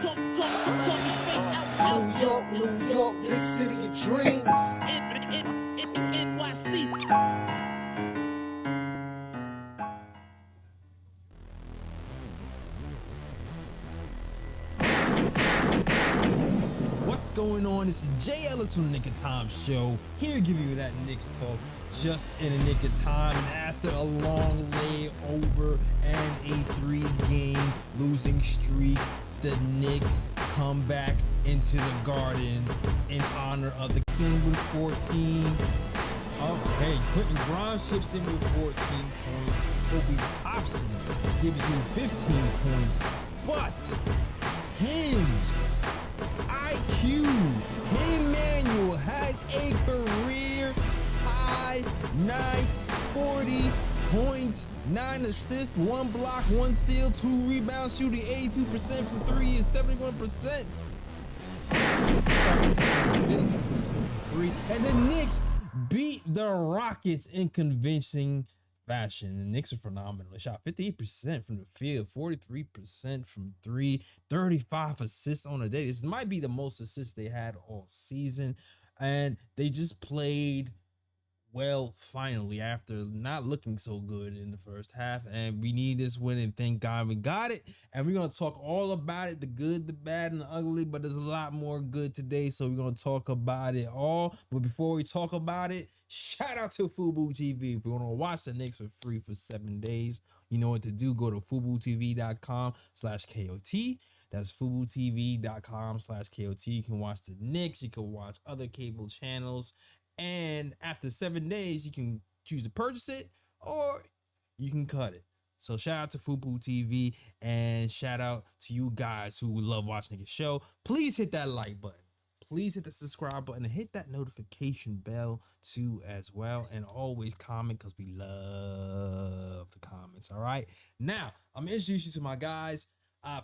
New York, big city of dreams. What's going on? This is Jay Ellis from the Knick Of Time Show, here giving you that Knicks talk just in the nick of time. And after a long layover and a 3-game losing streak, the Knicks come back into the Garden in honor of the team with 14. Oh, hey, Quentin Grimes chips in with 14 points. Obi Thompson gives you 15 points. But him, IQ, Immanuel has a career high 940 points, 9 assists, 1 block, 1 steal, 2 rebounds, shooting 82% from 3 and 71%. And the Knicks beat the Rockets in convincing fashion. The Knicks are phenomenal. They shot 58% from the field, 43% from 3, 35 assists on a day. This might be the most assists they had all season. And they just played well finally after not looking so good in the first half. And we need this win, and thank God we got it. And we're going to talk all about it, the good, the bad, and the ugly. But there's a lot more good today, so we're going to talk about it all. But before we talk about it, shout out to Fubo TV. If you want to watch the Knicks for free for 7 days, you know what to do. Go to FuboTV.com/KOT. That's FuboTV.com/KOT. You can watch the Knicks. You can watch other cable channels. And after 7 days, you can choose to purchase it or you can cut it. So shout out to Fubo TV and shout out to you guys who love watching the show. Please hit that like button. Please hit the subscribe button and hit that notification bell too as well. And always comment because we love the comments. All right. Now, I'm going to introduce you to my guys.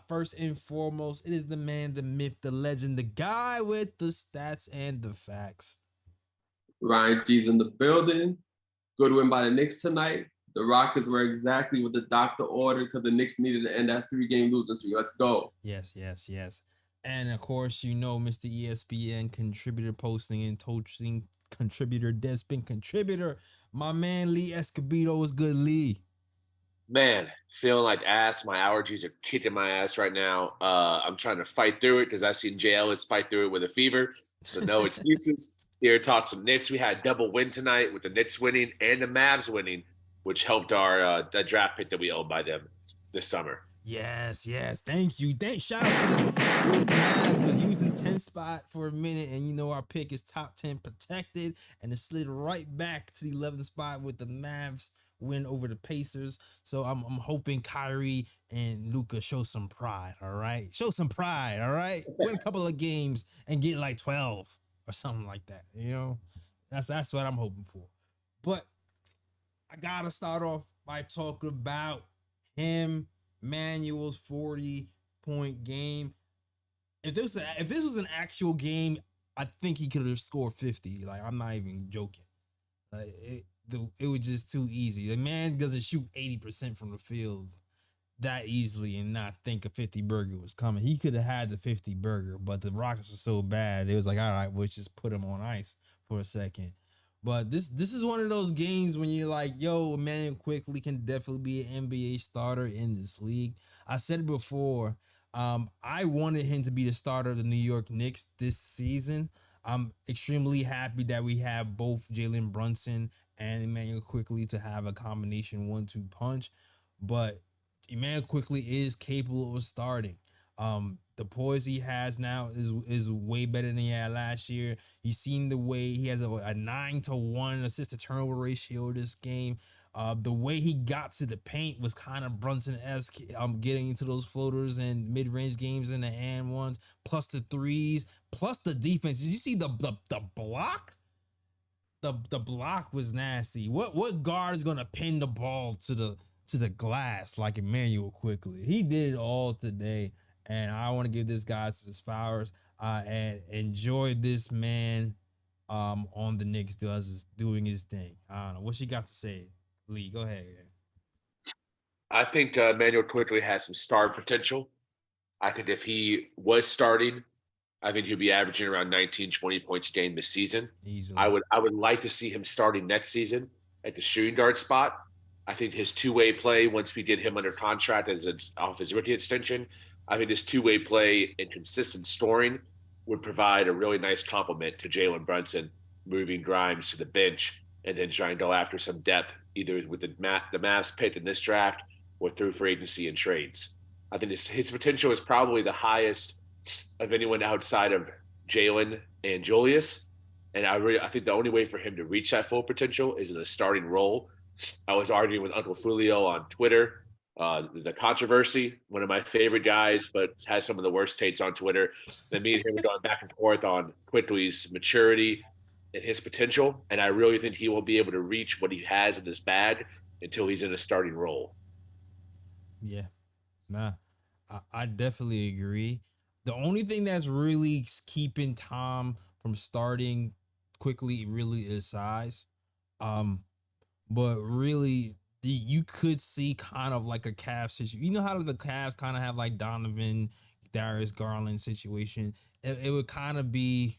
First and foremost, it is the man, the myth, the legend, the guy with the stats and the facts. Ryan G's in the building. Good win by the Knicks tonight. The Rockets were exactly what the doctor ordered because the Knicks needed to end that 3-game losing streak. Let's go. Yes. And of course, you know, Mr. ESPN contributor, posting and coaching contributor, Deadspin contributor, my man Lee Escobedo. Was good, Lee? Man, feeling like ass. My allergies are kicking my ass right now. I'm trying to fight through it because I've seen Jay Ellis fight through it with a fever. So no excuses. Here, talk some Knicks. We had a double win tonight with the Knicks winning and the Mavs winning, which helped our the draft pick that we owned by them this summer. Yes. Thank you. Shout out to the Mavs because you was in 10th spot for a minute, and you know our pick is top 10 protected, and it slid right back to the 11th spot with the Mavs win over the Pacers. So I'm hoping Kyrie and Luka show some pride. All right, win a couple of games and get like 12. Or something like that, you know. That's what I'm hoping for. But I gotta start off by talking about him, Manuel's 40-point game. If this was an actual game, I think he could have scored 50. Like, I'm not even joking. Like, it was just too easy. The man doesn't shoot 80% from the field that easily and not think a 50 burger was coming. He could have had the 50 burger, but the Rockets were so bad. It was like, all right, we'll just put him on ice for a second. But this is one of those games when you're like, yo, Immanuel Quickley can definitely be an NBA starter in this league. I said it before, I wanted him to be the starter of the New York Knicks this season. I'm extremely happy that we have both Jalen Brunson and Immanuel Quickley to have a combination 1-2 punch. But Immanuel Quickley is capable of starting. The poise he has now is way better than he had last year. You've seen the way he has a 9-to-1 assist to turnover ratio this game. The way he got to the paint was kind of Brunson-esque. Getting into those floaters and mid-range games and the and ones, plus the threes, plus the defense. Did you see the block? The block was nasty. What guard is gonna pin the ball to the glass like Immanuel Quickley? He did it all today, and I want to give this guy his flowers and enjoy this man on the Knicks doing his thing. I don't know what you got to say, Lee. Go ahead. I think Immanuel Quickley has some star potential. I think if he was starting, I think he'd be averaging around 19, 20 points a game this season. Easily. I would like to see him starting next season at the shooting guard spot. I think his two-way play, once we get him under contract off his rookie extension, I think his two-way play and consistent scoring would provide a really nice complement to Jalen Brunson, moving Grimes to the bench and then trying to go after some depth, either with the Mavs pick in this draft or through free agency and trades. I think his potential is probably the highest of anyone outside of Jalen and Julius. And I think the only way for him to reach that full potential is in a starting role. I was arguing with Uncle Fulio on Twitter. The controversy, one of my favorite guys, but has some of the worst takes on Twitter. And me and him were going back and forth on Quickley's maturity and his potential. And I really think he will be able to reach what he has in his bag until he's in a starting role. Yeah. Nah, I definitely agree. The only thing that's really keeping Tom from starting Quickley really is size. But really, you could see kind of like a Cavs situation. You know how the Cavs kind of have like Donovan, Darius Garland situation. It would kind of be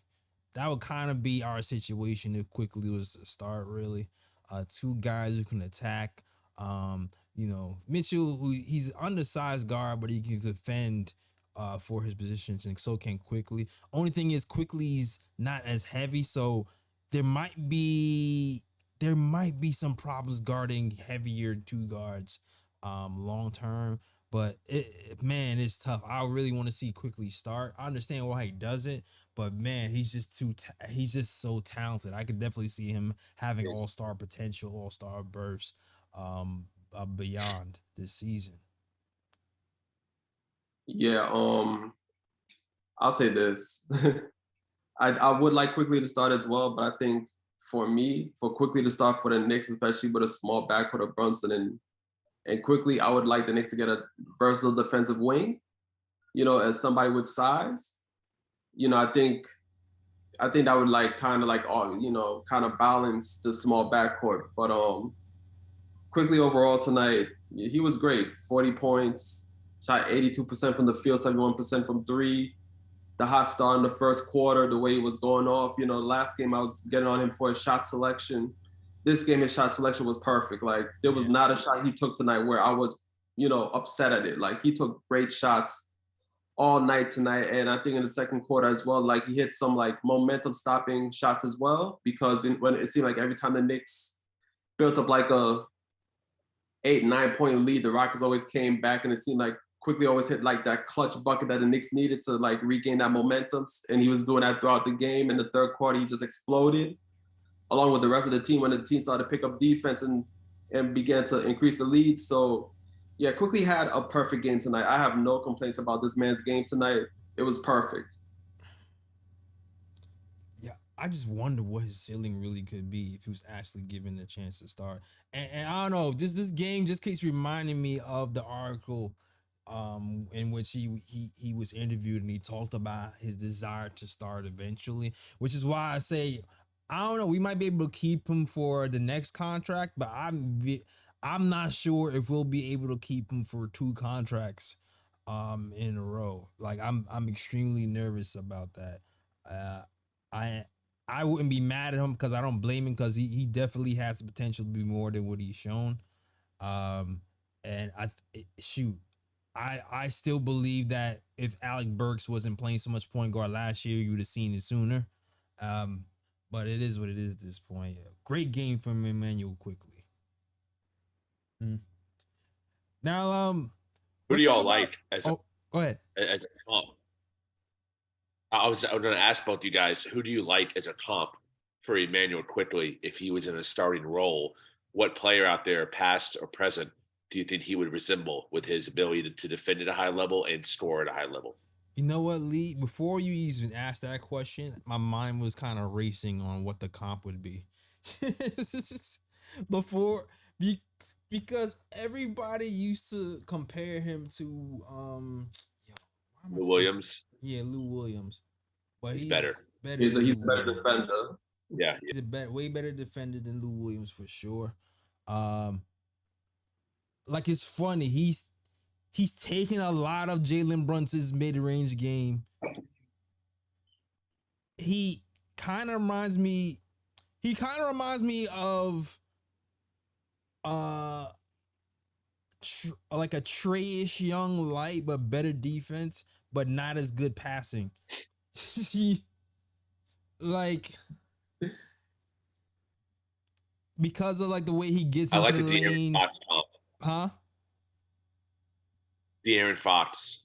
that would kind of be our situation if Quickley was to start. Really, two guys who can attack. Mitchell, he's undersized guard, but he can defend for his positions, and so can Quickley. Only thing is Quickley's not as heavy, so there might be some problems guarding heavier two guards long term. But it's tough. I really want to see Quickley start. I understand why he doesn't, but man, he's just so talented. I could definitely see him having all-star potential, all-star bursts beyond this season. Yeah, I'll say this. I would like Quickley to start as well, but I think for Quickley to start for the Knicks, especially with a small backcourt of Brunson and Quickley, I would like the Knicks to get a versatile defensive wing, as somebody with size. I think that would kind of balance the small backcourt. But Quickley overall tonight, he was great. 40 points, shot 82% from the field, 71% from three. The hot start in the first quarter, the way he was going off. Last game I was getting on him for his shot selection. This game, his shot selection was perfect. Like, there was not a shot he took tonight where I was, upset at it. Like, he took great shots all night tonight. And I think in the second quarter as well, like, he hit some like momentum stopping shots as well, because when it seemed like every time the Knicks built up like a 8-9 point lead, the Rockets always came back, and it seemed like Quickley always hit like that clutch bucket that the Knicks needed to like regain that momentum. And he was doing that throughout the game. In the third quarter, he just exploded along with the rest of the team when the team started to pick up defense and began to increase the lead. So yeah, Quickley had a perfect game tonight. I have no complaints about this man's game tonight. It was perfect. Yeah, I just wonder what his ceiling really could be if he was actually given the chance to start. And I don't know, this game just keeps reminding me of the article in which he was interviewed, and he talked about his desire to start eventually, which is why I say, I don't know, we might be able to keep him for the next contract, but I'm not sure if we'll be able to keep him for two contracts in a row. Like, I'm extremely nervous about that. I wouldn't be mad at him because I don't blame him, because he definitely has the potential to be more than what he's shown. And I still believe that if Alec Burks wasn't playing so much point guard last year, you would have seen it sooner. But it is what it is at this point. Great game from Immanuel Quickley. Now, who do y'all like as go ahead. As a comp? I was going to ask both you guys, who do you like as a comp for Immanuel Quickley if he was in a starting role? What player out there, past or present, do you think he would resemble with his ability to defend at a high level and score at a high level? You know what, Lee? Before you even asked that question, my mind was kind of racing on what the comp would be. Because everybody used to compare him to Lou Williams. Yeah, Lou Williams. But he's better. He's a better defender. Yeah, he's a way better defender than Lou Williams for sure. Like, it's funny. he's taking a lot of Jalen Brunson's mid-range game. He kind of reminds me of like a Trayish Young light, but better defense, but not as good passing. Like, because of like the way he gets I into like the the De'Aaron lane. Fox comp. Huh? De'Aaron Fox.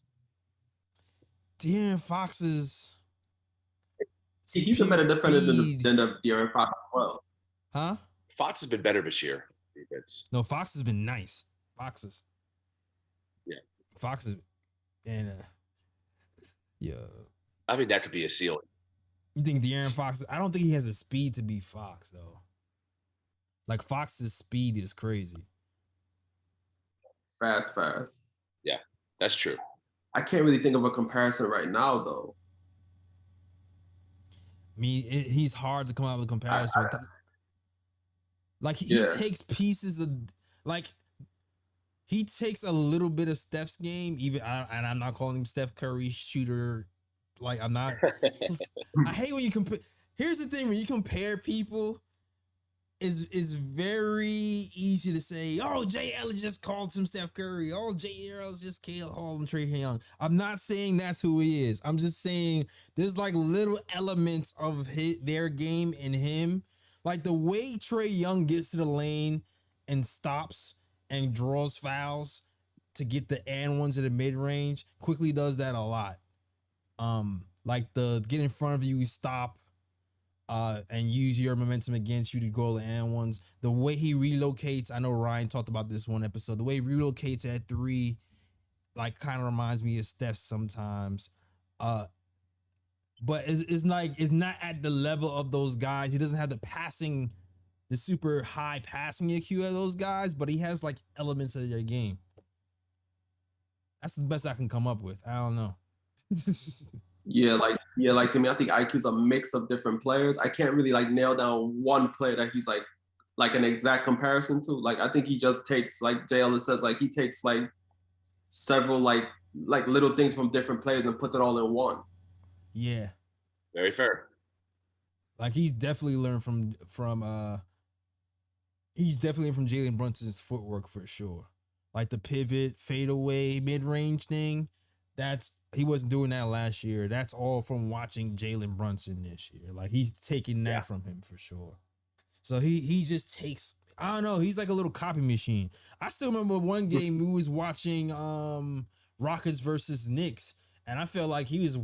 De'Aaron Fox is He's a better defender speed. than the De'Aaron Fox as well. Huh? Fox has been better this year. Defense. No, Fox has been nice. Yeah. Fox is, and yeah. I mean, that could be a ceiling. You think De'Aaron Fox? I don't think he has the speed to be Fox though. Like Fox's speed is crazy. Fast. Yeah, that's true. I can't really think of a comparison right now, though. He's hard to come out with a comparison. Like he takes pieces of, like he takes a little bit of Steph's game. And I'm not calling him Steph Curry shooter. Like I'm not. I hate when you compare. Here's the thing: when you compare people, is very easy to say, "Oh, Jay Ellis just called him Steph Curry. Oh, Jay Ellis just called him Trae Young." I'm not saying that's who he is. I'm just saying there's like little elements of their game in him, like the way Trae Young gets to the lane and stops and draws fouls to get the and ones at the mid range. Quickly does that a lot. Like the get in front of you, stop, and use your momentum against you to go the and ones. The way he relocates, I know Ryan talked about this one episode. The way he relocates at 3, like kind of reminds me of Steph sometimes. But it's not at the level of those guys. He doesn't have the super high passing IQ of those guys, but he has like elements of their game. That's the best I can come up with. I don't know. Like to me, I think IQ's a mix of different players. I can't really like nail down one player that he's like an exact comparison to. Like I think he just takes, like Jay Ellis says, like he takes like several like little things from different players and puts it all in one. Yeah. Very fair. Like he's definitely learned from Jalen Brunson's footwork for sure. Like the pivot, fadeaway, mid-range thing. He wasn't doing that last year. That's all from watching Jalen Brunson this year. Like he's taking that from him for sure. So he just takes, I don't know, he's like a little copy machine. I still remember one game we was watching Rockets versus Knicks, and I felt like he was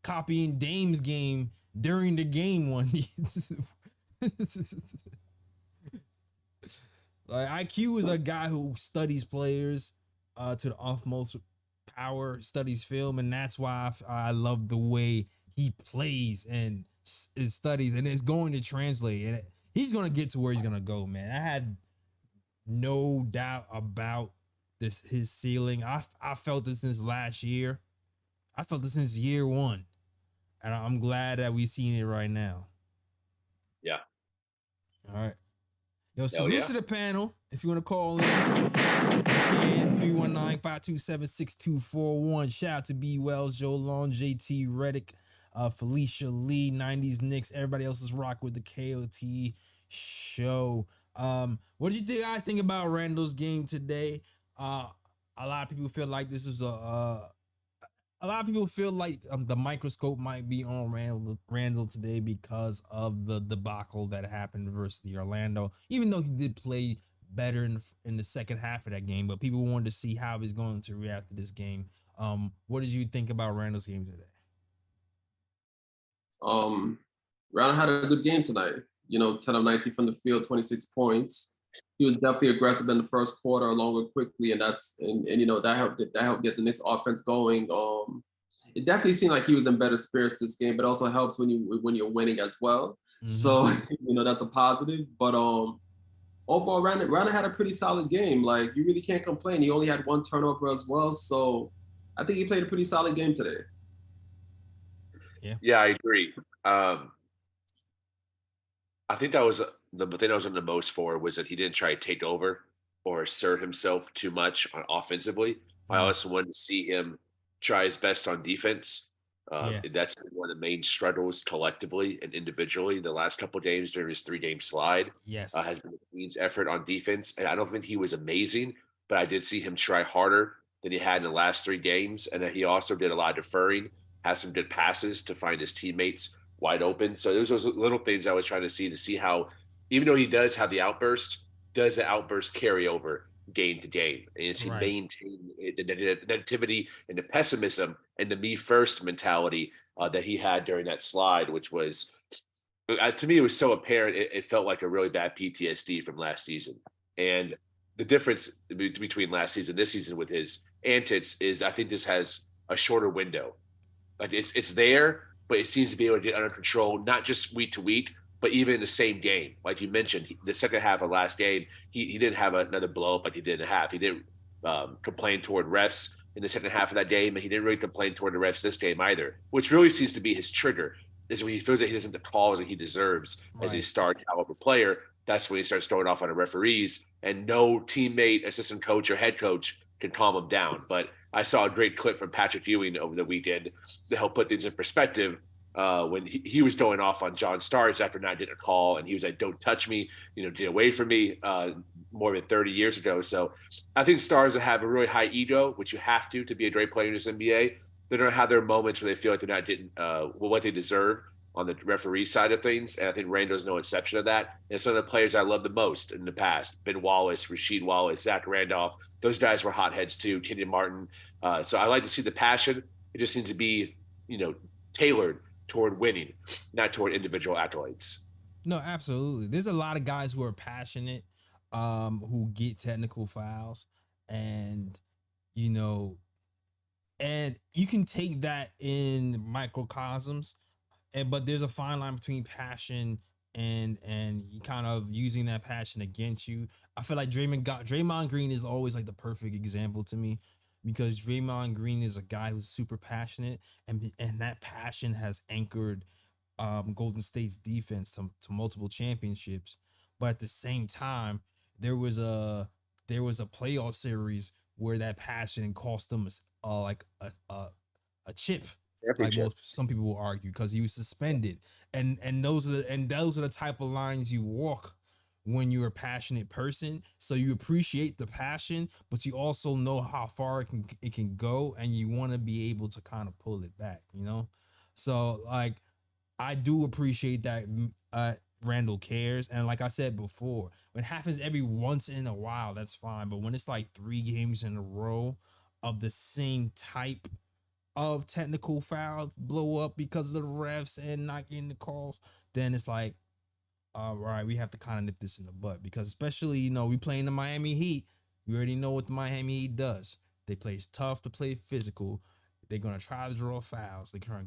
copying Dame's game during the game one. Like IQ is a guy who studies players to the utmost power, studies film, and that's why I love the way he plays and studies, and it's going to translate, and he's going to get to where he's going to go, man. I had no doubt about his ceiling. I felt this since last year. I felt this since year 1, and I'm glad that we've seen it right now. Yeah. All right. Yo, salute to the panel. If you want to call in, you can. 319-527-6241. Shout out to B. Wells, Joe Long, JT Reddick, Felicia Lee, 90s Knicks. Everybody else is rock with the KOT show. What did you guys think about Randle's game today? A lot of people feel like this is a lot of people feel like the microscope might be on Randle today because of the debacle that happened versus the Orlando, even though he did play better in the second half of that game, but people wanted to see how he's going to react to this game. What did you think about Randle's game today? Randle had a good game tonight. 10 of 19 from the field, 26 points. He was definitely aggressive in the first quarter, along with Quickley, and that helped get the Knicks offense going. It definitely seemed like he was in better spirits this game, but it also helps when you're winning as well. Mm-hmm. So that's a positive. But overall, Randle had a pretty solid game. Like you really can't complain. He only had 1 turnover as well, so I think he played a pretty solid game today. Yeah, I agree. I think that was the thing I was on the most for was that he didn't try to take over or assert himself too much offensively. I also wanted to see him try his best on defense. Yeah. That's been one of the main struggles collectively and individually the last couple of games during his 3-game slide. Yes. Has been the team's effort on defense, and I don't think he was amazing, but I did see him try harder than he had in the last 3 games, and he also did a lot of deferring, has some good passes to find his teammates wide open. So those little things I was trying to see how, even though he does have the outburst, does the outburst carry over game to game? And is he Right. maintain the negativity and the pessimism and the me first mentality that he had during that slide, which was, to me, it was so apparent. It felt like a really bad PTSD from last season. And the difference between last season and this season with his antics is I think this has a shorter window. Like it's there, but it seems to be able to get under control, not just week to week, but even in the same game. Like you mentioned, the second half of last game, he didn't have another blow up like he did in the half. He didn't complain toward refs in the second half of that game, and he didn't really complain toward the refs this game either, which really seems to be his trigger. Is when he feels that he doesn't get the calls that he deserves as a star caliber player. That's when he starts throwing off on the referees, and no teammate, assistant coach, or head coach can calm him down. But I saw a great clip from Patrick Ewing over the weekend to help put things in perspective when he was going off on John Starks after not getting a call, and he was like, "Don't touch me, get away from me," more than 30 years ago. So I think stars that have a really high ego, which you have to be a great player in this NBA, they're going to have their moments where they feel like they're not getting what they deserve on the referee side of things. And I think Randle's no exception of that. And some of the players I love the most in the past, Ben Wallace, Rasheed Wallace, Zach Randolph, those guys were hotheads too, Kenyon Martin. So I like to see the passion. It just needs to be, tailored toward winning, not toward individual accolades. No, absolutely. There's a lot of guys who are passionate, who get technical fouls, and and you can take that in microcosms, but there's a fine line between passion and you kind of using that passion against you. I feel like Draymond Green is always like the perfect example to me, because Draymond Green is a guy who's super passionate, and that passion has anchored Golden State's defense to multiple championships. But at the same time, there was a playoff series where that passion cost them like a chip. Like some people will argue, because he was suspended, and those are the type of lines you walk when you're a passionate person. So you appreciate the passion, but you also know how far it can go, and you want to be able to kind of pull it back. So like I do appreciate that Randle cares, and like I said before, when it happens every once in a while, that's fine. But when it's like 3 games in a row of the same type of technical foul blow up because of the refs and not getting the calls, then it's like, all right, we have to kind of nip this in the butt, because especially, we playing the Miami Heat. We already know what the Miami Heat does. They play tough to play physical. They're gonna try to draw fouls. They're gonna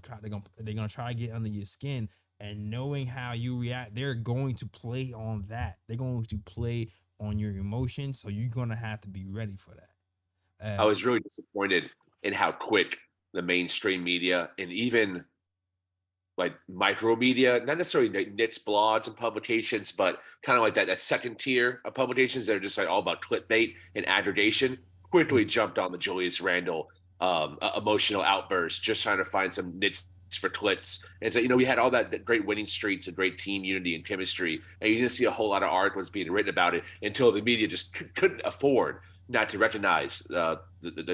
try to get under your skin, and knowing how you react, they're going to play on that. They're going to play on your emotions, so you're gonna have to be ready for that. I was really disappointed in how quick the mainstream media and even like micro media, not necessarily Knicks blogs and publications, but kind of like that second tier of publications that are just like all about clickbait and aggregation, quickly jumped on the Julius Randle emotional outburst, just trying to find some nits for clicks. And so, we had all that great winning streaks and great team unity and chemistry, and you didn't see a whole lot of articles being written about it until the media just couldn't afford not to recognize the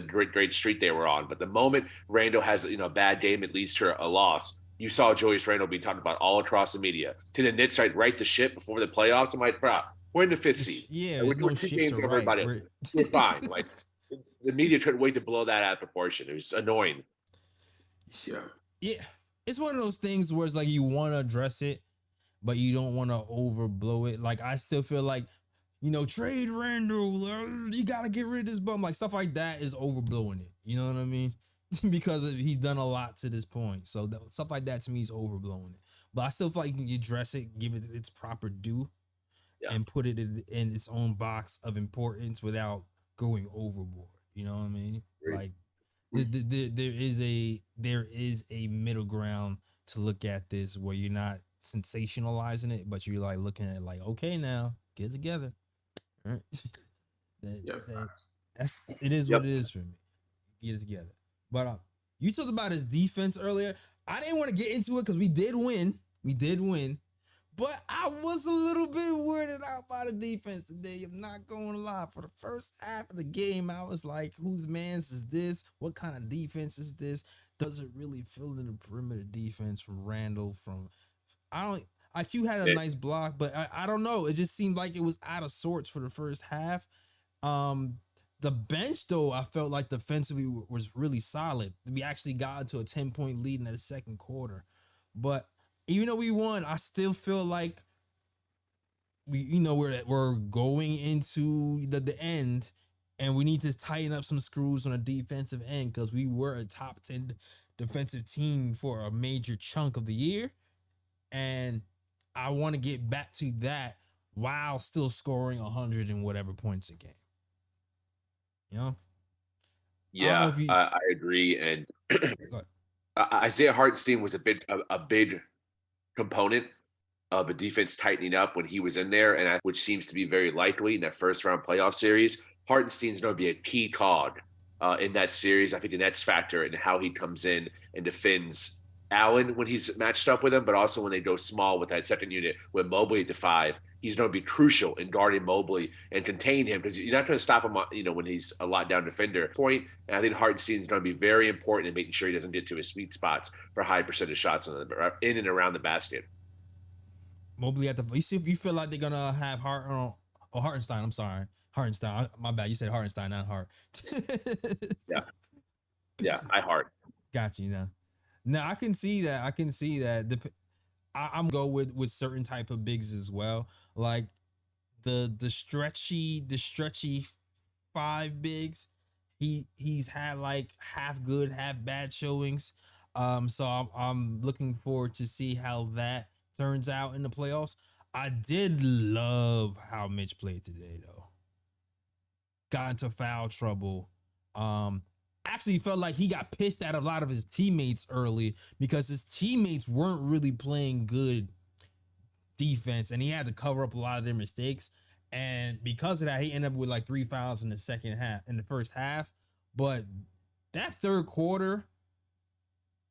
great streak they were on. But the moment Randle has a bad game, it leads to a loss. You saw Julius Randle being talked about all across the media. Can the Knicks right the ship before the playoffs? I'm like, bro, we're in the 5th seed. Yeah, we're no 2 games over everybody. We're fine. Like the media couldn't wait to blow that out of proportion. It was annoying. Yeah. It's one of those things where it's like you want to address it, but you don't want to overblow it. Like I still feel like, trade Randle, you gotta get rid of this bum. Like stuff like that is overblowing it. You know what I mean? Because he's done a lot to this point. So stuff like that to me is overblowing it. But I still feel like you can address it, give it its proper due, and put it in its own box of importance without going overboard. You know what I mean? Like there is a middle ground to look at this, where you're not sensationalizing it, but you're like looking at it like, okay, now get it together. Right? It is what it is for me. get it together. But you talked about his defense earlier. I didn't want to get into it because we did win. We did win. But I was a little bit weirded out by the defense today. I'm not going to lie. For the first half of the game, I was like, whose man's is this? What kind of defense is this? Does it really fill in the perimeter defense from Randle? IQ had a nice block, but I don't know. It just seemed like it was out of sorts for the first half. The bench, though, I felt like defensively was really solid. We actually got into a 10-point lead in the second quarter. But even though we won, I still feel like we're going into the end, and we need to tighten up some screws on the defensive end because we were a top 10 defensive team for a major chunk of the year. And I want to get back to that while still scoring 100 and whatever points a game. You know? Yeah, I agree. And Isaiah Hartenstein was a big component of a defense tightening up when he was in there, and which seems to be very likely in that first round playoff series. Hartenstein's going to be a key cog in that series. I think the Nets factor in how he comes in and defends Allen when he's matched up with him, but also when they go small with that second unit with Mobley at the 5. He's going to be crucial in guarding Mobley and contain him because you're not going to stop him, when he's a lockdown defender point. And I think Hartenstein is going to be very important in making sure he doesn't get to his sweet spots for high percentage shots in and around the basket. Mobley at the. You feel like they're gonna have Hartenstein. I'm sorry, Hartenstein. My bad. You said Hartenstein, not Hart. Yeah, I Hart. Got you now. Now I can see that. I'm go with certain type of bigs as well, like the stretchy 5 bigs. He's had like half good, half bad showings. So I'm looking forward to see how that turns out in the playoffs. I did love how Mitch played today, though. Got into foul trouble. Actually felt like he got pissed at a lot of his teammates early because his teammates weren't really playing good defense, and he had to cover up a lot of their mistakes. And because of that, he ended up with like 3 fouls in the first half. But that third quarter,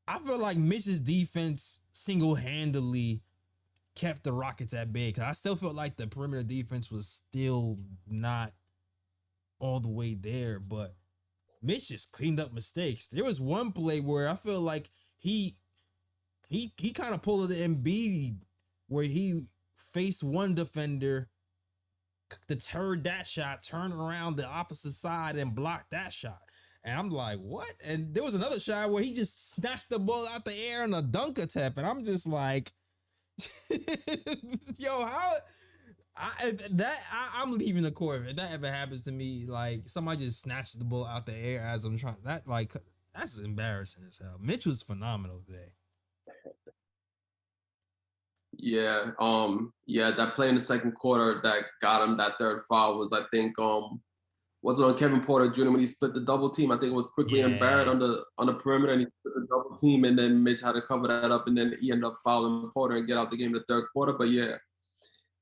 I feel like Mitch's defense single-handedly kept the Rockets at bay, because I still felt like the perimeter defense was still not all the way there, but Mitch just cleaned up mistakes. There was one play where I feel like he kind of pulled the Embiid, where he faced one defender, deterred that shot, turned around the opposite side and blocked that shot. And I'm like, what? And there was another shot where he just snatched the ball out the air in a dunk attempt, and I'm just like, yo, I'm leaving the court. If that ever happens to me, like somebody just snatches the ball out the air as I'm trying, that's embarrassing as hell. Mitch was phenomenal today. Yeah, that play in the second quarter that got him that third foul was, I think, was it on Kevin Porter Jr. when he split the double team? I think it was Quickley and Barrett on the perimeter, and he split the double team, and then Mitch had to cover that up, and then he ended up fouling Porter and get out the game in the third quarter. But yeah,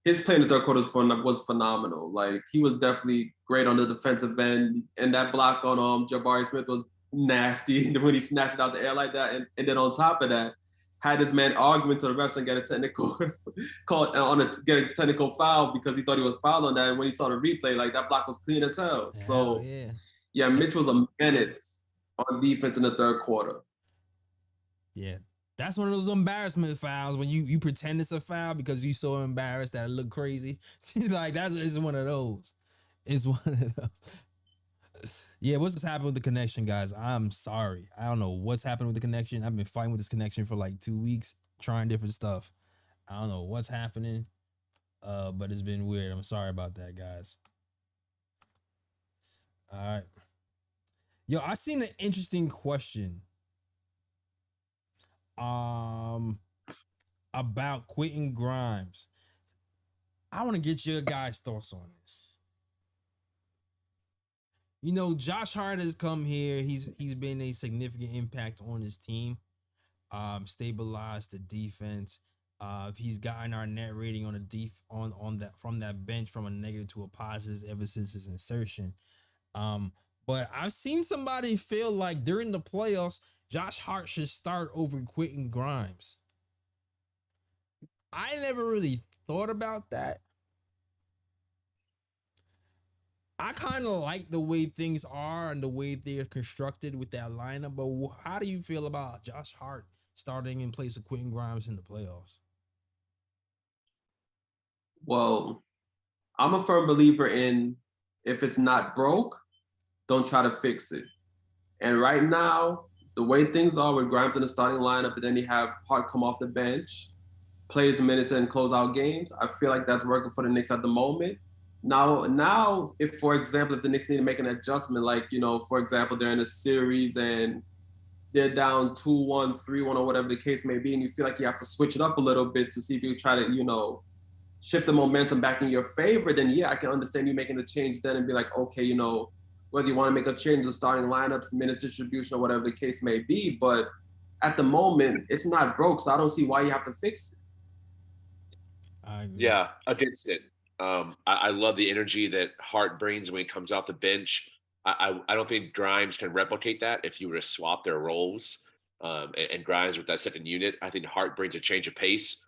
his play in the third quarter was phenomenal. Like, he was definitely great on the defensive end, and that block on Jabari Smith was nasty when he snatched it out the air like that, and then on top of that, had this man arguing to the refs and get a technical get a technical foul because he thought he was fouled on that. And when he saw the replay, like, that block was clean as hell. So yeah, Mitch was a menace on defense in the third quarter. Yeah, that's one of those embarrassment fouls when you pretend it's a foul because you so embarrassed that it look crazy. Like, it's one of those. It's one of those. Yeah, what's happened with the connection, guys? I'm sorry. I don't know what's happened with the connection. I've been fighting with this connection for like 2 weeks, trying different stuff. I don't know what's happening, but it's been weird. I'm sorry about that, guys. All right. Yo, I seen an interesting question about Quentin Grimes. I want to get your guys' thoughts on this. You know, Josh Hart has come here. He's been a significant impact on his team. Stabilized the defense. He's gotten our net rating on from that bench from a negative to a positive ever since his insertion. But I've seen somebody feel like during the playoffs, Josh Hart should start over Quentin Grimes. I never really thought about that. I kind of like the way things are and the way they're constructed with that lineup. But how do you feel about Josh Hart starting in place of Quentin Grimes in the playoffs? Well, I'm a firm believer in if it's not broke, don't try to fix it. And right now, the way things are with Grimes in the starting lineup, and then you have Hart come off the bench, plays minutes and close out games, I feel like that's working for the Knicks at the moment. Now, if for example, if the Knicks need to make an adjustment, like, for example, they're in a series and they're down 2-1, 3-1, or whatever the case may be, and you feel like you have to switch it up a little bit to see if you try to, shift the momentum back in your favor, then yeah, I can understand you making a change then and be like, okay, whether you want to make a change in starting lineups, minutes distribution, or whatever the case may be. But at the moment, it's not broke, so I don't see why you have to fix it. Yeah, against it. I love the energy that Hart brings when he comes off the bench. I don't think Grimes can replicate that if you were to swap their roles. And Grimes with that second unit, I think Hart brings a change of pace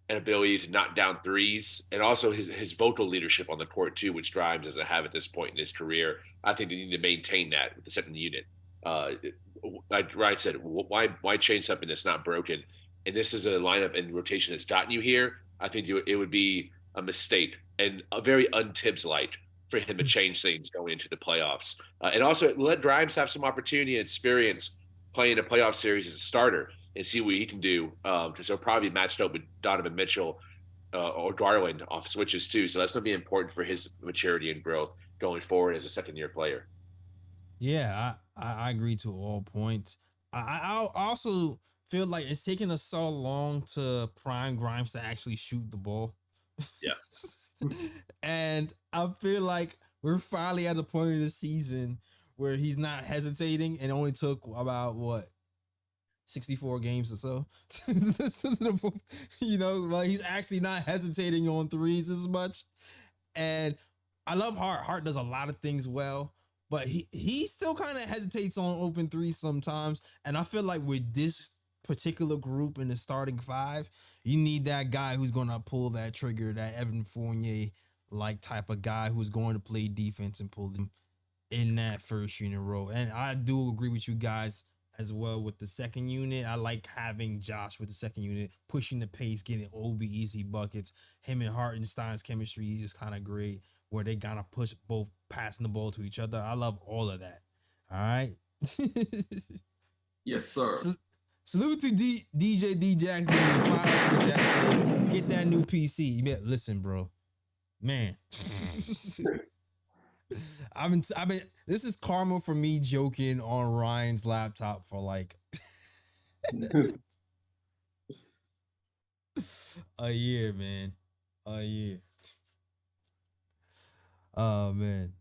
and ability to knock down threes, and also his vocal leadership on the court too, which Grimes doesn't have at this point in his career. I think they need to maintain that with the second unit. Like Ryan said, why change something that's not broken? And this is a lineup and rotation that's gotten you here. I think it would be a mistake and a very un-Tibbs-like for him to change things going into the playoffs. And also let Grimes have some opportunity and experience playing a playoff series as a starter and see what he can do, because he'll probably be matched up with Donovan Mitchell or Garland off switches too. So that's going to be important for his maturity and growth going forward as a second-year player. Yeah, I agree to all points. I also feel like it's taking us so long to prime Grimes to actually shoot the ball. Yeah. And I feel like we're finally at the point of the season where he's not hesitating, and it only took about 64 games or so. Like he's actually not hesitating on threes as much. And I love Hart. Hart does a lot of things well, but he still kind of hesitates on open threes sometimes. And I feel like with this particular group in the starting five, you need that guy who's going to pull that trigger, that Evan Fournier like type of guy who's going to play defense and pull them in that first unit role. And I do agree with you guys as well with the second unit. I like having Josh with the second unit, pushing the pace, getting OB easy buckets. Him and Hartenstein's chemistry is kind of great, where they gotta push both passing the ball to each other. I love all of that. All right. Yes, sir. Salute to DJ D-Jax. Says, get that new PC. Listen, bro. Man. I've been this is karma for me joking on Ryan's laptop for like a year, man. A year. Oh man.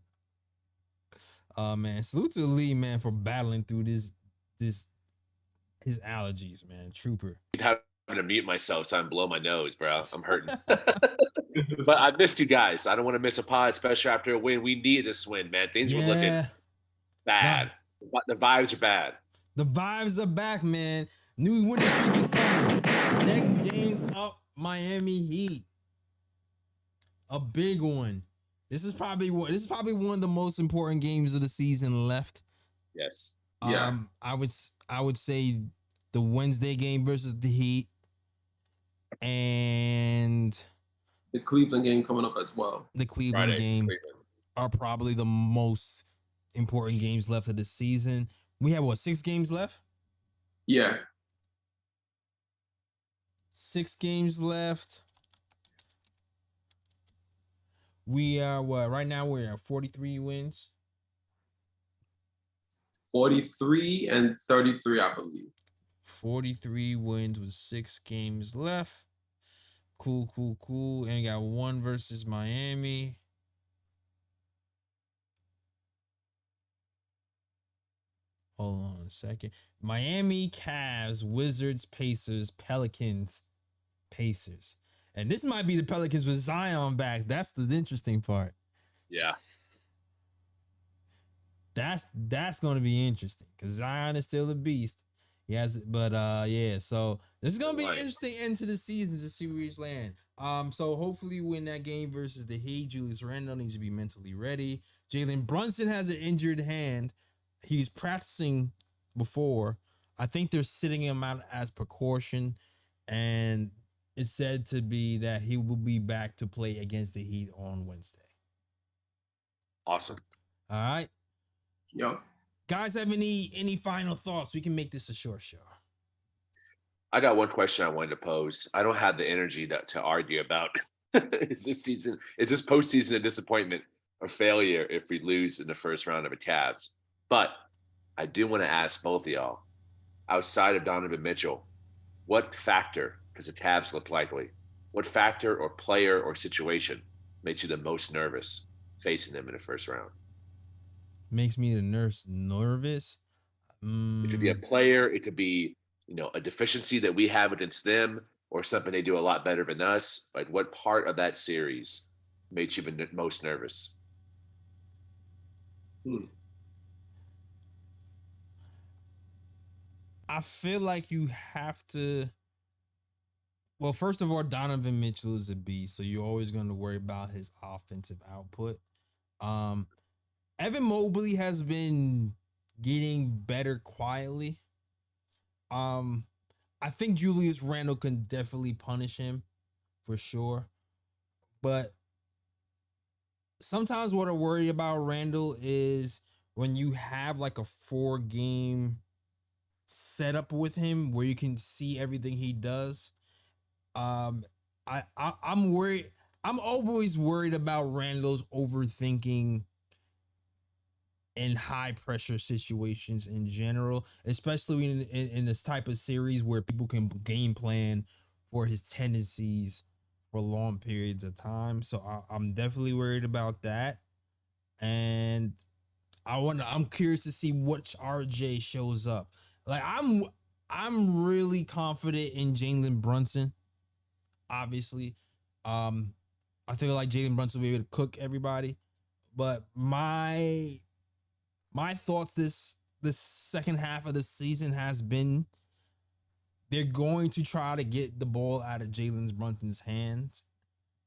Salute to Lee, man, for battling through this his allergies, man. Trooper. I'm having to mute myself so I can blow my nose, bro. I'm hurting. But I missed you guys. I don't want to miss a pod, especially after a win. We needed this win, man. Things were looking bad. The vibes are bad. The vibes are back, man. New winning streak is coming. Next game up, Miami Heat. A big one. This is probably one of the most important games of the season left. Yes. Yeah. I would say the Wednesday game versus the Heat and the Cleveland game coming up as well. The Cleveland game are probably the most important games left of the season. We have 6 games left? Yeah. 6 games left. We are right now we're at 43 wins. 43 and 33, I believe. 43 wins with 6 games left. Cool. And we got 1 versus Miami. Hold on a second. Miami, Cavs, Wizards, Pacers, Pelicans, Pacers. And this might be the Pelicans with Zion back. That's the interesting part. Yeah. That's going to be interesting because Zion is still a beast. Yes, but yeah. So this is going to be an interesting end to the season to see where he's land. So hopefully win that game versus the Heat. Julius Randle needs to be mentally ready. Jalen Brunson has an injured hand. He's practicing before. I think they're sitting him out as precaution, and it's said to be that he will be back to play against the Heat on Wednesday. Awesome. All right. Yo. Guys, have any final thoughts? We can make this a short show. I got one question I wanted to pose. I don't have the energy to argue about is this postseason a disappointment or failure if we lose in the first round of a Cavs? But I do want to ask both of y'all, outside of Donovan Mitchell, what factor does the Cavs look likely? What factor or player or situation makes you the most nervous facing them in the first round? Makes me the nervous. It could be a player. It could be, a deficiency that we have against them or something they do a lot better than us. Like, what part of that series makes you the most nervous? I feel like you have to. Well, first of all, Donovan Mitchell is a beast, so you're always going to worry about his offensive output. Evan Mobley has been getting better quietly. I think Julius Randle can definitely punish him for sure. But sometimes what I worry about Randle is when you have like a 4-game setup with him where you can see everything he does. I'm worried. I'm always worried about Randle's overthinking in high pressure situations in general, especially in this type of series where people can game plan for his tendencies for long periods of time. So I'm definitely worried about that. And I'm curious to see which RJ shows up. Like I'm really confident in Jalen Brunson. Obviously, I feel like Jalen Brunson will be able to cook everybody. But my thoughts this second half of the season has been they're going to try to get the ball out of Jalen Brunson's hands.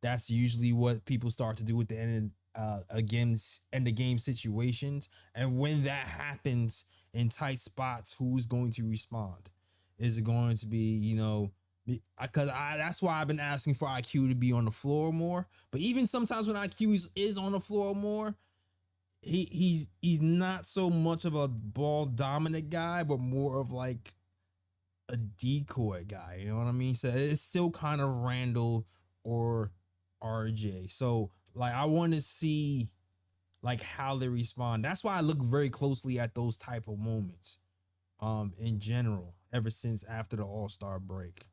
That's usually what people start to do at the end of game situations. And when that happens in tight spots, who's going to respond? Is it going to be, because that's why I've been asking for IQ to be on the floor more. But even sometimes when IQ is on the floor more, he's not so much of a ball dominant guy, but more of like a decoy guy. You know what I mean? So it's still kind of Randle or RJ. So like I want to see like how they respond. That's why I look very closely at those type of moments. In general, ever since after the All-Star break.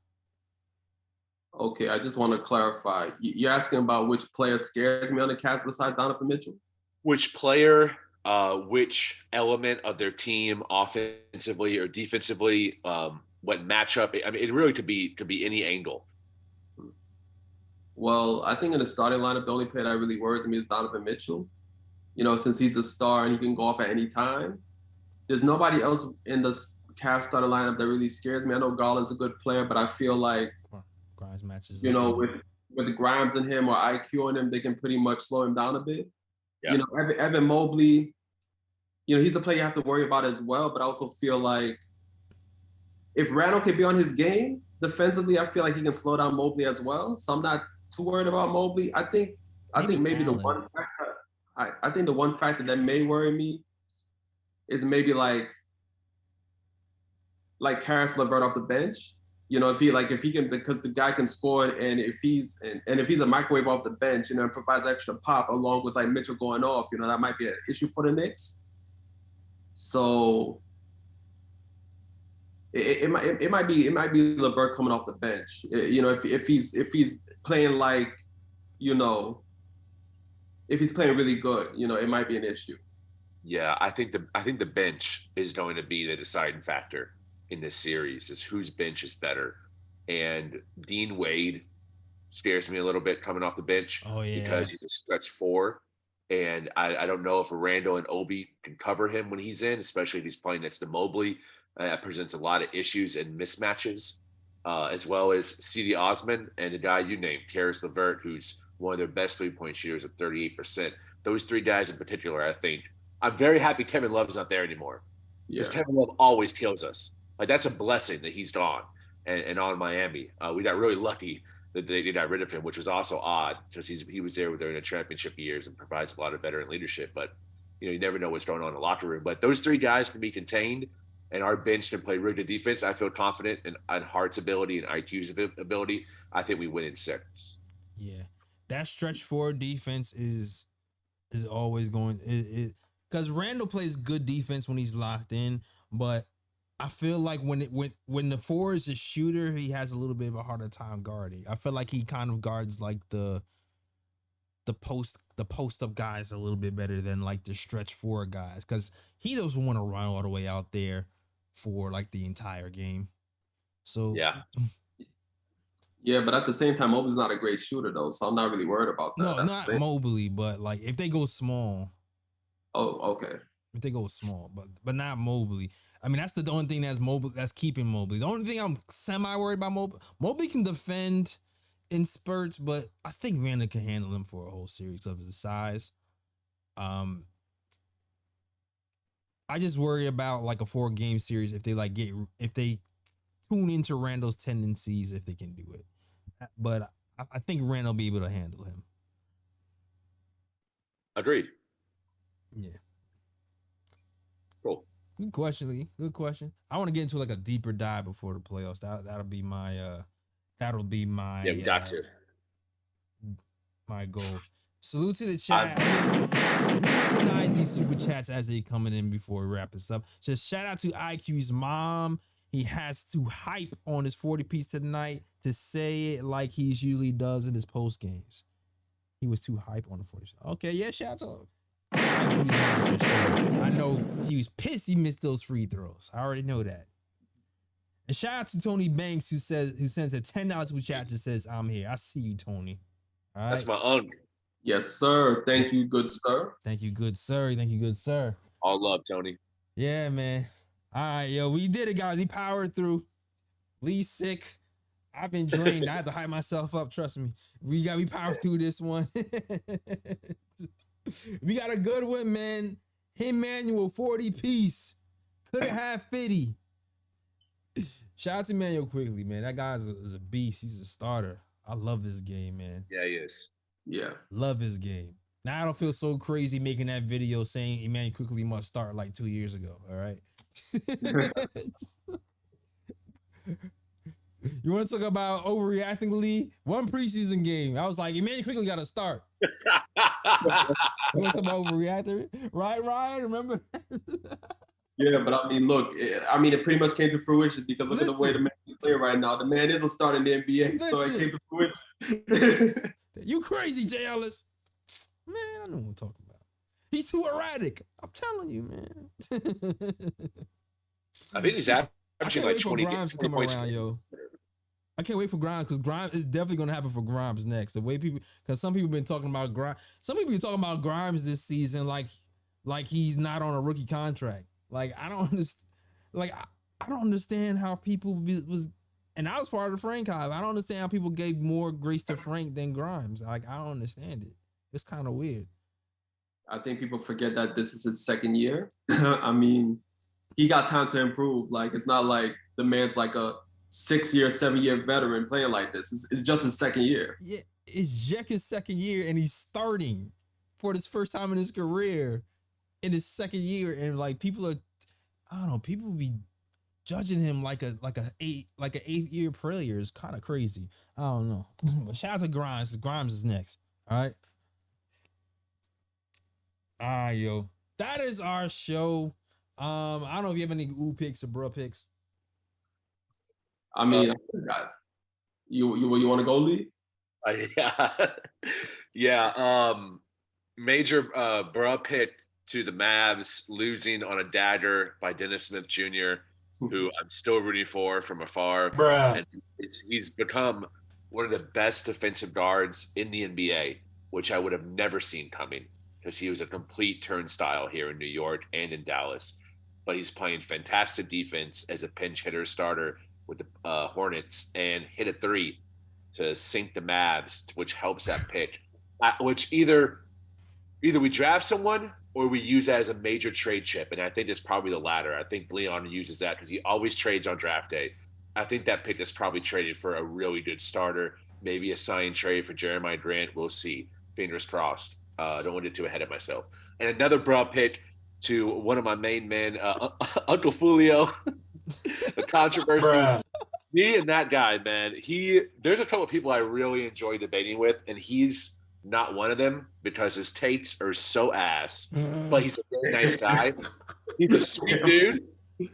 Okay, I just want to clarify. You're asking about which player scares me on the Cavs besides Donovan Mitchell? Which player, which element of their team, offensively or defensively, what matchup? I mean, it really could be any angle. Well, I think in the starting lineup, the only player that really worries me is Donovan Mitchell. Since he's a star and he can go off at any time. There's nobody else in the Cavs starting lineup that really scares me. I know Garland's a good player, but I feel like, Grimes matches with Grimes and him or IQ on him, they can pretty much slow him down a bit. Yeah. Evan Mobley, he's a player you have to worry about as well. But I also feel like if Randle can be on his game defensively, I feel like he can slow down Mobley as well. So I'm not too worried about Mobley. I think maybe the one factor I think the one factor that may worry me is maybe like Karis LeVert off the bench. If he can, because the guy can score, and if he's a microwave off the bench, and provides extra pop along with like Mitchell going off, that might be an issue for the Knicks. So it might be LeVert coming off the bench. If he's playing like, if he's playing really good, it might be an issue. Yeah, I think the bench is going to be the deciding factor in this series, is whose bench is better. And Dean Wade scares me a little bit coming off the bench. Oh, yeah. Because he's a stretch 4. And I don't know if Randle and Obi can cover him when he's in, especially if he's playing next to Mobley. That presents a lot of issues and mismatches, as well as C.D. Osman and the guy you named, Karis LeVert, who's one of their best three-point shooters at 38%. Those three guys in particular, I think. I'm very happy Kevin Love's not there anymore, because Kevin Love always kills us. Like, that's a blessing that he's gone and on Miami. We got really lucky that they got rid of him, which was also odd because he was there during the championship years and provides a lot of veteran leadership. But, you never know what's going on in the locker room. But those three guys can be contained, and our bench can play really good defense. I feel confident in Hart's ability and IQ's ability. I think we win in 6. Yeah, that stretch forward defense is always going because Randle plays good defense when he's locked in, but I feel like when the four is a shooter, he has a little bit of a harder time guarding. I feel like he kind of guards like the post up guys a little bit better than like the stretch four guys, because he doesn't want to run all the way out there for like the entire game. So yeah, but at the same time, Mobley's not a great shooter though, so I'm not really worried about that. No, not Mobley, but like if they go small. Oh, okay. If they go small, but not Mobley. I mean, that's the only thing that's keeping Mobley. The only thing I'm semi worried about Mobley can defend in spurts, but I think Randle can handle him for a whole series of his size. I just worry about like a 4-game series if they tune into Randle's tendencies, if they can do it. But I think Randle will be able to handle him. Agreed. Yeah. Cool. Good question, Lee. Good question. I want to get into like a deeper dive before the playoffs. That'll be my Yeah, we got to. My goal. Salute to the chat. We recognize these super chats as they coming in before we wrap this up. Just shout out to IQ's mom. He has to hype on his 40-piece tonight to say it like he usually does in his post games. He was too hype on the 40. Okay, yeah, shout out. I know he was pissed he missed those free throws. I already know that. And shout out to Tony Banks who sends a $10 super chat that says, "I'm here." I see you, Tony. All right. That's my uncle. Yes, sir. Thank you, good sir. Thank you, good sir. Thank you, good sir. All love, Tony. Yeah, man. All right, yo, we did it, guys. He powered through. Lee's sick. I've been drained. I had to hype myself up. Trust me. We powered through this one. We got a good one, man. Immanuel 40-piece. Couldn't have 50. Shout out to Immanuel Quickley, man. That guy is a beast. He's a starter. I love this game, man. Yeah, he is. Yeah. Love his game. Now I don't feel so crazy making that video saying Immanuel Quickley must start like 2 years ago. All right. You want to talk about overreacting, Lee? One preseason game, I was like, Immanuel Quickley got to start. You want to talk about overreacting? Right, Ryan? Remember? Yeah, but I mean, look, it pretty much came to fruition because look at the way the man is playing right now. The man is a star in the NBA, so it came to fruition. You crazy, Jay Ellis. Man, I know what I'm talking about. He's too erratic. I'm telling you, man. I think he's averaging like 20 points. Yo. I can't wait for Grimes because Grimes is definitely going to happen for Grimes next. The way because some people have been talking about Grimes. Some people been talking about Grimes this season like he's not on a rookie contract. Like, I don't understand. Like, I don't understand how people was, and I was part of the Frank hive. I don't understand how people gave more grace to Frank than Grimes. Like, I don't understand it. It's kind of weird. I think people forget that this is his second year. I mean, he got time to improve. Like, it's not like the man's like a 6-year, 7-year veteran playing like this. It's just his second year. Yeah, it's Jek's second year, and he's starting for this first time in his career in his second year, and like people are, I don't know, people be judging him like an 8-year player is kind of crazy. I don't know. But shout out to Grimes. Grimes is next. All right. Yo, that is our show. I don't know if you have any ooh picks or bro picks. I mean, you want to go, Lee? Yeah. Major bruh pick to the Mavs, losing on a dagger by Dennis Smith Jr., who I'm still rooting for from afar. Bruh. And he's become one of the best defensive guards in the NBA, which I would have never seen coming. because he was a complete turnstile here in New York and in Dallas. But he's playing fantastic defense as a pinch hitter starter with the Hornets and hit a 3 to sink the Mavs, which helps that pick. Which either we draft someone or we use that as a major trade chip. And I think it's probably the latter. I think Leon uses that because he always trades on draft day. I think that pick is probably traded for a really good starter, maybe a sign trade for Jeremiah Grant. We'll see. Fingers crossed. Don't want to get too ahead of myself. And another broad pick to one of my main men, Uncle Fulio, the controversy. Me and that guy, man, there's a couple of people I really enjoy debating with, and he's not one of them because his takes are so ass, but he's a very nice guy. He's a sweet dude.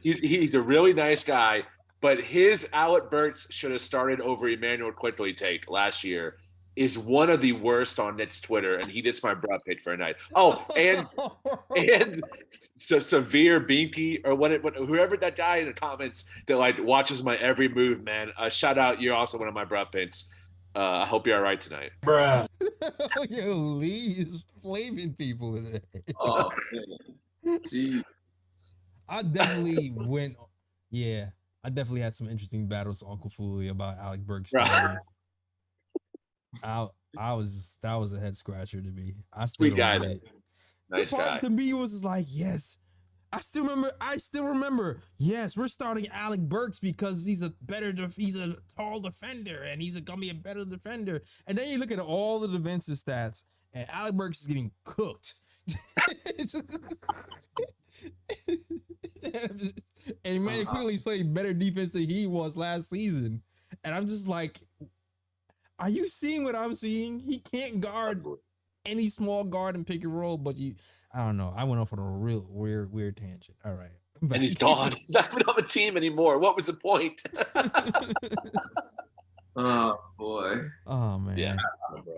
He's a really nice guy, but his Alec Burks should have started over Immanuel Quickley take last year is one of the worst on Knicks Twitter, and he gets my broad pick for a night. Oh, and so Severe Binky or whoever that guy in the comments that like watches my every move, man. Shout out, you're also one of my broad picks. I hope you're all right tonight. Bruh. Yo, Lee is flaming people today. Oh, man. Jeez. I definitely I definitely had some interesting battles with Uncle Foolie about Alec Burks. That was a head scratcher to me. Sweet guy, nice guy. To me was like, yes, I still remember. Yes, we're starting Alec Burks because he's a tall defender and he's gonna be a better defender. And then you look at all the defensive stats, and Alec Burks is getting cooked. And Immanuel Quickley's playing better defense than he was last season. And I'm just like, are you seeing what I'm seeing? He can't guard any small guard and pick and roll, but I don't know. I went off on a real weird tangent. All right. And he's gone. He's not even on a team anymore. What was the point? Oh, boy. Oh, man. Yeah.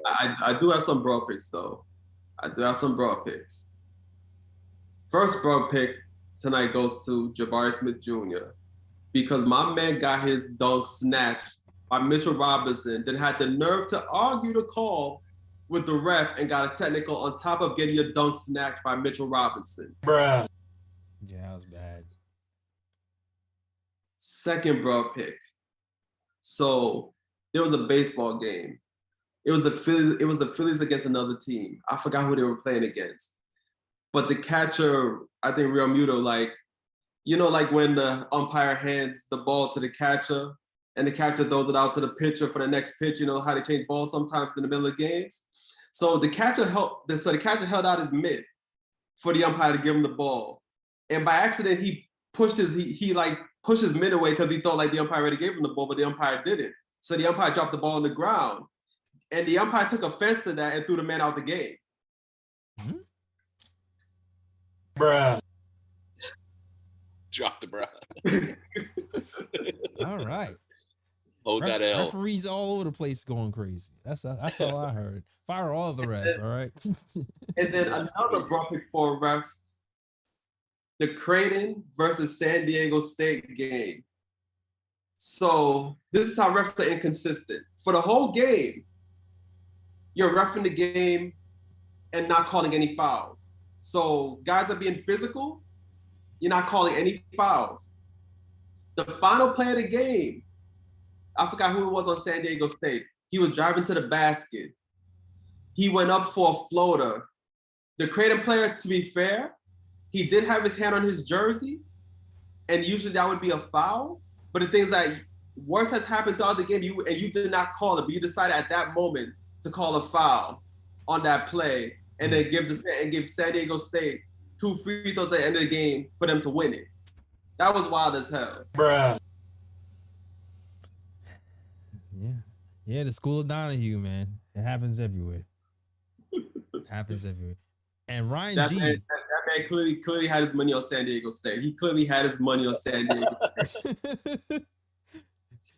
I do have some broad picks, though. First broad pick tonight goes to Jabari Smith Jr. because my man got his dunk snatched by Mitchell Robinson, then had the nerve to argue the call with the ref and got a technical on top of getting a dunk snatched by Mitchell Robinson. Bruh. Yeah, that was bad. Second broad pick. So there was a baseball game. It was the Phillies against another team. I forgot who they were playing against. But the catcher, I think Real Muto, like when the umpire hands the ball to the catcher and the catcher throws it out to the pitcher for the next pitch, you know how they change balls sometimes in the middle of games. So the catcher held out his mitt for the umpire to give him the ball. And by accident, he pushed his mitt away because he thought like the umpire already gave him the ball, but the umpire didn't. So the umpire dropped the ball on the ground. And the umpire took offense to that and threw the man out the game. Mm-hmm. Bruh. Drop the bruh. All right. Hold that L. Referees all over the place going crazy. That's all I heard. Fire all the refs, all right? And then another broad pick for a ref, the Creighton versus San Diego State game. So this is how refs are inconsistent. For the whole game, you're reffing the game and not calling any fouls. So guys are being physical, you're not calling any fouls. The final play of the game, I forgot who it was on San Diego State. He was driving to the basket. He went up for a floater. The Creighton player, to be fair, he did have his hand on his jersey, and usually that would be a foul. But the thing is that worse has happened throughout the game, and you did not call it, but you decided at that moment to call a foul on that play, and then give San Diego State 2 free throws at the end of the game for them to win it. That was wild as hell. Bruh. Yeah, the school of Donahue, man. It happens everywhere. And Ryan G. That man clearly had his money on San Diego State. He clearly had his money on San Diego State.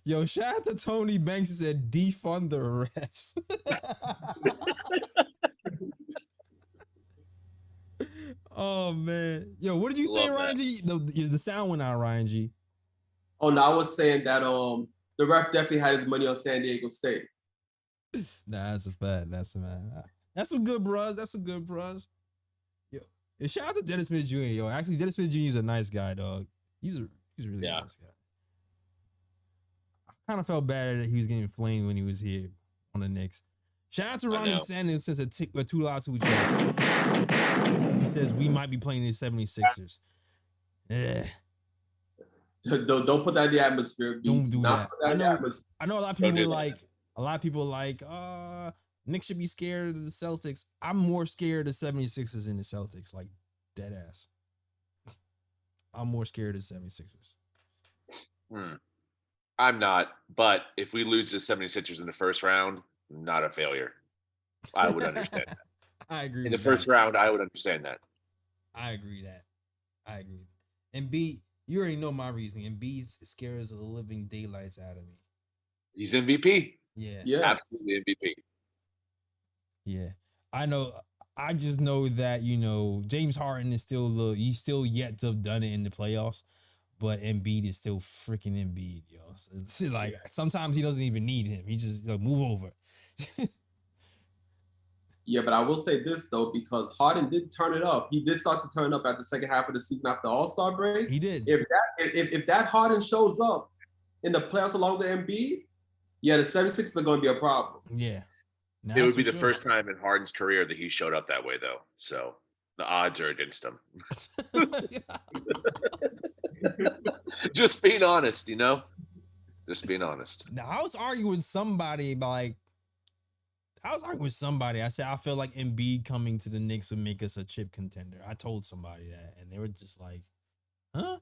Yo, shout out to Tony Banks who said defund the refs. Oh man. Yo, what did you say, Ryan G? The sound went out, Ryan G. Oh no, I was saying that the ref definitely had his money on San Diego State. Nah, that's a fact. That's some good bros. Yeah, shout out to Dennis Smith Jr. Yo, actually, Dennis Smith Jr. is a nice guy, dog. He's a really nice guy. I kind of felt bad that he was getting flamed when he was here on the Knicks. Shout out to Ronnie Sanders says a two lawsuit chat. He says we might be playing the 76ers. Yeah. Don't put that in the atmosphere. Don't do that. I know a lot of people like Knicks should be scared of the Celtics. I'm more scared of the 76ers than the Celtics, like dead ass. I'm more scared of the 76ers. I'm not, but if we lose the 76ers in the first round, not a failure. I would understand that. I agree. In the first round, I would understand that. I agree. And B, you already know my reasoning. And B scares the living daylights out of me. He's MVP. Yeah. Absolutely MVP. Yeah. I know. I just know that, James Harden is he's still yet to have done it in the playoffs, but Embiid is still freaking Embiid, yo. It's like sometimes he doesn't even need him. He just move over. Yeah, but I will say this though, because Harden did turn it up. He did start to turn up at the second half of the season after the All-Star break. He did. If that Harden shows up in the playoffs along with Embiid, yeah, the 76ers are going to be a problem. Yeah. It would be the first time in Harden's career that he showed up that way, though. So the odds are against him. Just being honest, Just being honest. Now, I was arguing with somebody. I said, I feel like Embiid coming to the Knicks would make us a chip contender. I told somebody that, and they were just like, huh?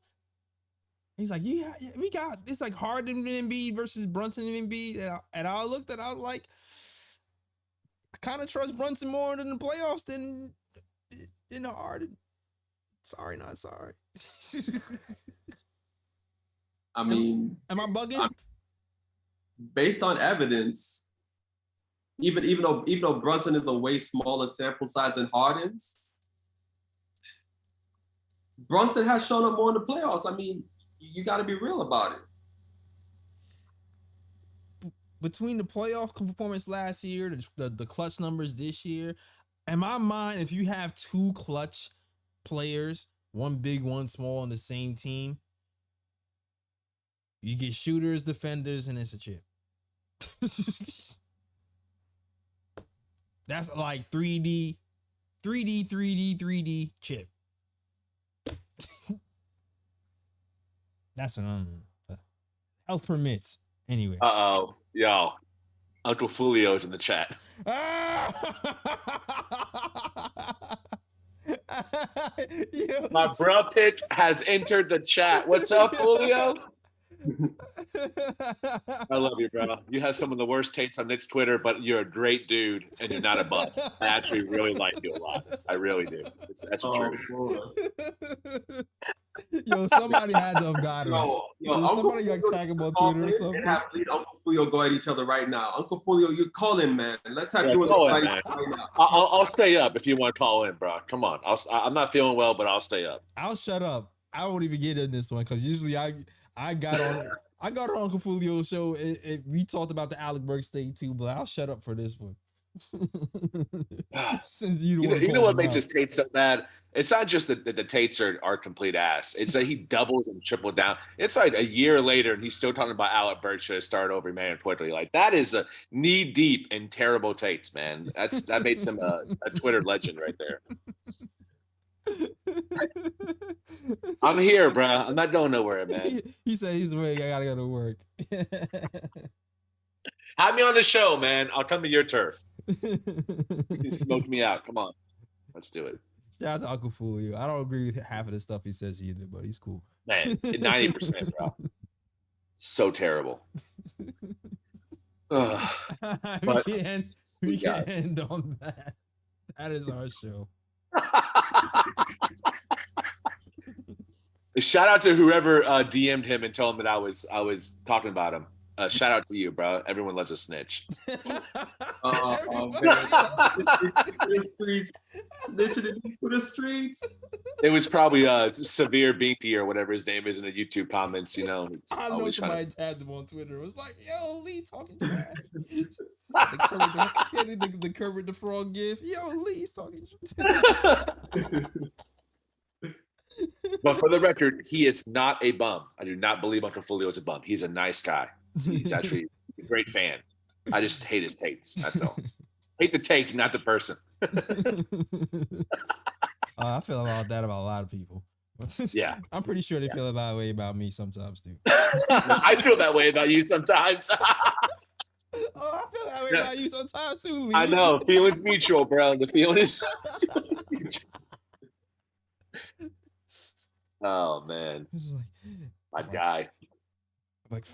He's like, yeah, we got, it's like Harden and Embiid versus Brunson and Embiid. And I looked at it, I was like, I kind of trust Brunson more in the playoffs than Harden. Sorry, not sorry. I mean, am I bugging? Based on evidence, even though Brunson is a way smaller sample size than Harden's, Brunson has shown up more in the playoffs. I mean, you got to be real about it. Between the playoff performance last year, the clutch numbers this year, in my mind, if you have two clutch players, one big, one small on the same team, you get shooters, defenders, and it's a chip. That's like 3D chip. That's what health permits. Anyway. Uh-oh. Yo. Uncle Fulio's in the chat. My bro pick has entered the chat. What's up, Julio? I love you, bro. You have some of the worst takes on Knicks Twitter, but you're a great dude, and you're not a bum. I actually really like you a lot. I really do. That's true. Yo, somebody had to have got him. Somebody got tag him on Twitter or something. And have Uncle Fulio go at each other right now. Uncle Fulio, you call in, man. Let's have you right now. I'll stay up if you want to call in, bro. Come on. I'm not feeling well, but I'll stay up. I'll shut up. I won't even get in this one because usually I got on Uncle Fulio's show. We talked about the Alec Burks thing too, but I'll shut up for this one. Since you know what makes his Tate so bad? It's not just that the Tates are complete ass. It's that he doubles and tripled down. It's like a year later and he's still talking about Alec Burks should have started over Immanuel Quickley. Like that is a knee deep in terrible Tates, man. That makes him a Twitter legend right there. I'm here, bro. I'm not going nowhere, man. He said he's awake. I gotta go to work. Have me on the show, man. I'll come to your turf. You can smoke me out. Come on. Let's do it. Shout out to Uncle Fulio. I don't agree with half of the stuff he says either, but he's cool. Man, 90%, bro. So terrible. We can't end on that. That is our show. Shout out to whoever DM'd him and told him that I was talking about him. Shout out to you, bro. Everyone loves a snitch. The streets. It was probably Severe Binky or whatever his name is in the YouTube comments. I know somebody tagged him on Twitter. It was like, yo, Lee talking trash. the Kermit the Frog gif. Yo, Lee's talking trash. But for the record, he is not a bum. I do not believe Uncle Fulio is a bum. He's a nice guy. He's actually a great fan. I just hate his takes. That's all. Hate the take, not the person. I feel about that about a lot of people. Yeah. I'm pretty sure they feel that way about me sometimes too. I feel that way about you sometimes. Oh, I feel that way about you sometimes too, Lee. I know. Feelings mutual, bro. The feeling is mutual. Oh, man. My guy. Like,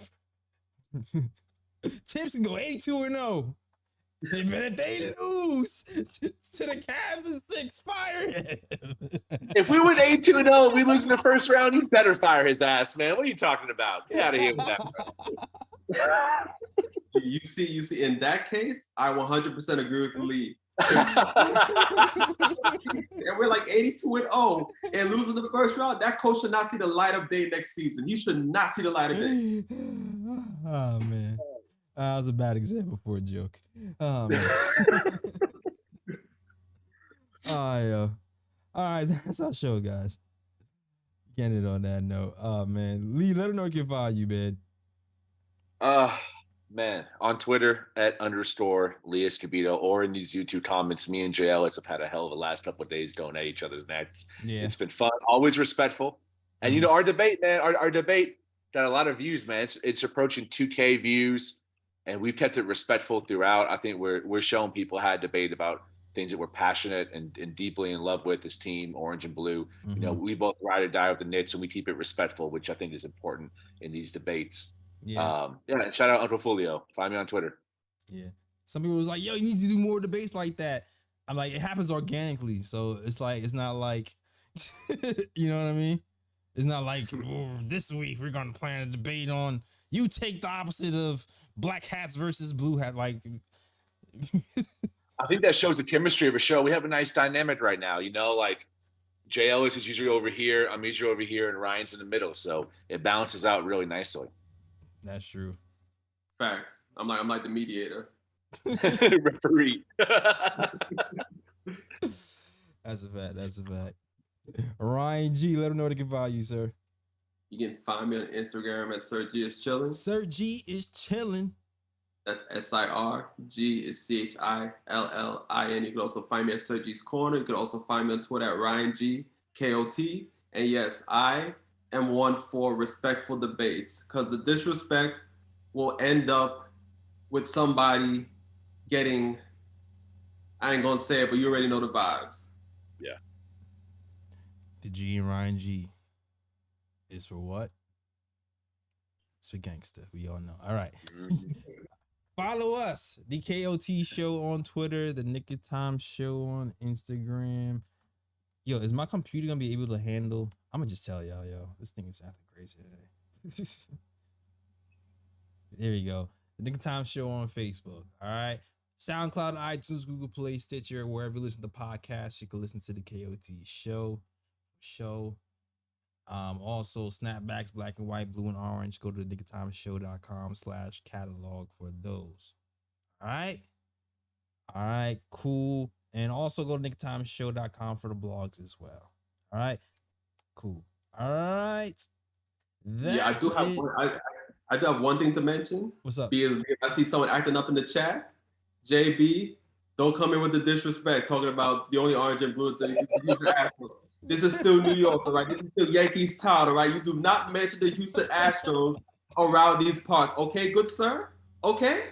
Tips can go 82-0. But if they lose to the Cavs in 6, fire him. If we win 8-2-0 and we lose in the first round, you better fire his ass, man. What are you talking about? Get out of here with that, bro. You see, in that case, I 100% agree with Lee. And we're like 82-0 and losing the first round. That coach should not see the light of day next season. He should not see the light of day. Oh, man. That was a bad example for a joke. Oh, man. All right, that's our show, guys. Getting it on that note. Oh, man. Lee, let them know where can find you, man. Man, on Twitter @_Lee Escobedo, or in these YouTube comments, me and Jay Ellis have had a hell of a last couple of days going at each other's necks. Yeah. It's been fun, always respectful. And you know, our debate, man, our debate got a lot of views, man. It's approaching 2K views, and we've kept it respectful throughout. I think we're showing people how to debate about things that we're passionate and deeply in love with as team Orange and Blue. You know, we both ride or die with the Knicks, and we keep it respectful, which I think is important in these debates. Yeah. And shout out Uncle Fulio. Find me on Twitter. Yeah. Some people was like, yo, you need to do more debates like that. I'm like, it happens organically. So it's like, it's not like, you know what I mean? It's not like, oh, this week we're going to plan a debate on, you take the opposite of black hats versus blue hat. Like, I think that shows the chemistry of a show. We have a nice dynamic right now, you know, like Jay Ellis is usually over here, I'm usually over here, and Ryan's in the middle. So it balances out really nicely. That's true. Facts. I'm like the mediator. Referee. That's a fact. Ryan G, let him know where to get by you, sir. You can find me on Instagram at Sir G is chilling. Sir G is chilling. That's SIR. G is CHILLIN. You can also find me at Sir G's Corner. You can also find me on Twitter at Ryan G KOT. And yes, I am one for respectful debates, because the disrespect will end up with somebody getting, I ain't gonna say it, but you already know the vibes. Yeah. The G and Ryan G is for what? It's for gangster. We all know. All right. Follow us, the KOT Show on Twitter, the Knick Of Time Show on Instagram. Yo, is my computer gonna be able to handle? I'm gonna just tell y'all, yo, this thing is acting crazy today. There you go. The Knick Of Time Show on Facebook. All right. SoundCloud, iTunes, Google Play, Stitcher, wherever you listen to podcasts, you can listen to the KOT Show. Also, snapbacks, black and white, blue and orange. Go to the nickoftimeshow.com/catalog for those. All right, cool. And also go to nickoftimeshow.com for the blogs as well. All right, cool. All right. I do have one thing to mention. What's up? Because I see someone acting up in the chat. JB, don't come in with the disrespect talking about the only orange and blue is the Houston Astros. This is still New York, all right? This is still Yankees town, all right? You do not mention the Houston Astros around these parts, okay, good sir? Okay?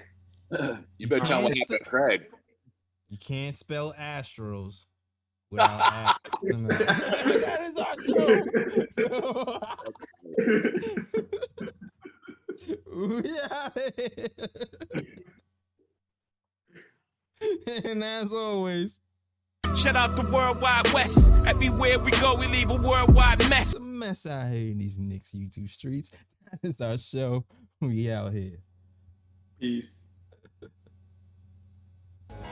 You better tell me about Craig. You can't spell Astros without That is our show. And as always, shout out the Worldwide West. Everywhere we go, we leave a worldwide mess. It's a mess out here in these Knicks YouTube streets. That is our show. We out here. Peace.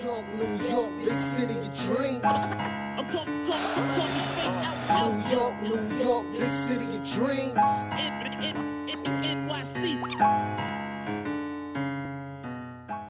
New York, big city of dreams. New York, big city of dreams. NYC.